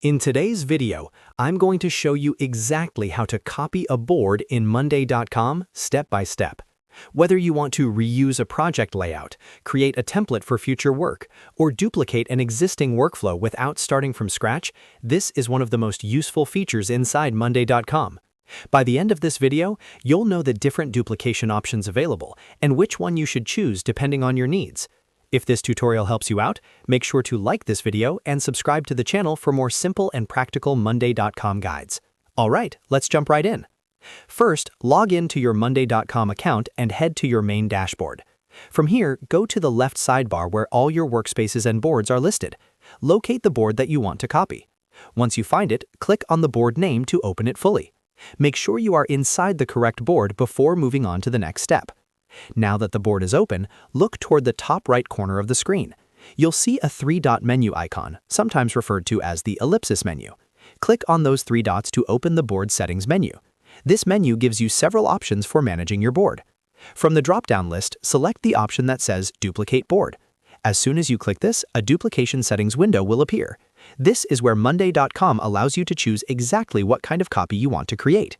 In today's video, I'm going to show you exactly how to copy a board in Monday.com step by step. Whether you want to reuse a project layout, create a template for future work, or duplicate an existing workflow without starting from scratch, this is one of the most useful features inside Monday.com. By the end of this video, you'll know the different duplication options available and which one you should choose depending on your needs. If this tutorial helps you out, make sure to like this video and subscribe to the channel for more simple and practical Monday.com guides. All right, let's jump right in. First, log in to your Monday.com account and head to your main dashboard. From here, go to the left sidebar where all your workspaces and boards are listed. Locate the board that you want to copy. Once you find it, click on the board name to open it fully. Make sure you are inside the correct board before moving on to the next step. Now that the board is open, look toward the top right corner of the screen. You'll see a three-dot menu icon, sometimes referred to as the ellipsis menu. Click on those three dots to open the board settings menu. This menu gives you several options for managing your board. From the drop-down list, select the option that says Duplicate Board. As soon as you click this, a duplication settings window will appear. This is where Monday.com allows you to choose exactly what kind of copy you want to create.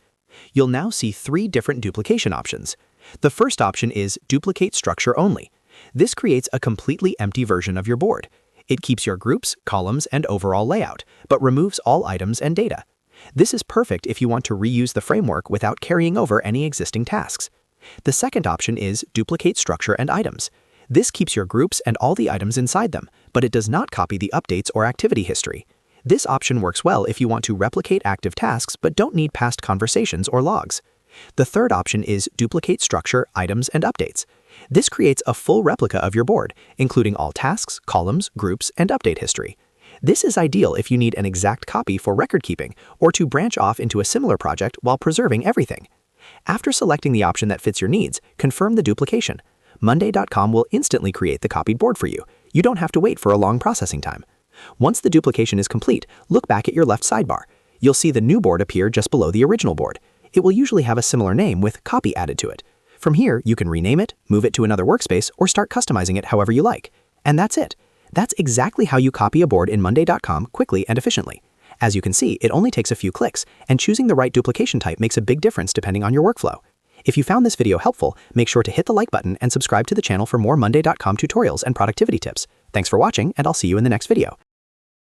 You'll now see three different duplication options. The first option is Duplicate Structure Only. This creates a completely empty version of your board. It keeps your groups, columns, and overall layout, but removes all items and data. This is perfect if you want to reuse the framework without carrying over any existing tasks. The second option is Duplicate Structure and Items. This keeps your groups and all the items inside them, but it does not copy the updates or activity history. This option works well if you want to replicate active tasks but don't need past conversations or logs. The third option is Duplicate Structure, Items, and Updates. This creates a full replica of your board, including all tasks, columns, groups, and update history. This is ideal if you need an exact copy for record keeping or to branch off into a similar project while preserving everything. After selecting the option that fits your needs, confirm the duplication. Monday.com will instantly create the copied board for you. You don't have to wait for a long processing time. Once the duplication is complete, look back at your left sidebar. You'll see the new board appear just below the original board. It will usually have a similar name with copy added to it. From here, you can rename it, move it to another workspace, or start customizing it however you like. And that's it. That's exactly how you copy a board in Monday.com quickly and efficiently. As you can see, it only takes a few clicks, and choosing the right duplication type makes a big difference depending on your workflow. If you found this video helpful, make sure to hit the like button and subscribe to the channel for more Monday.com tutorials and productivity tips. Thanks for watching, and I'll see you in the next video.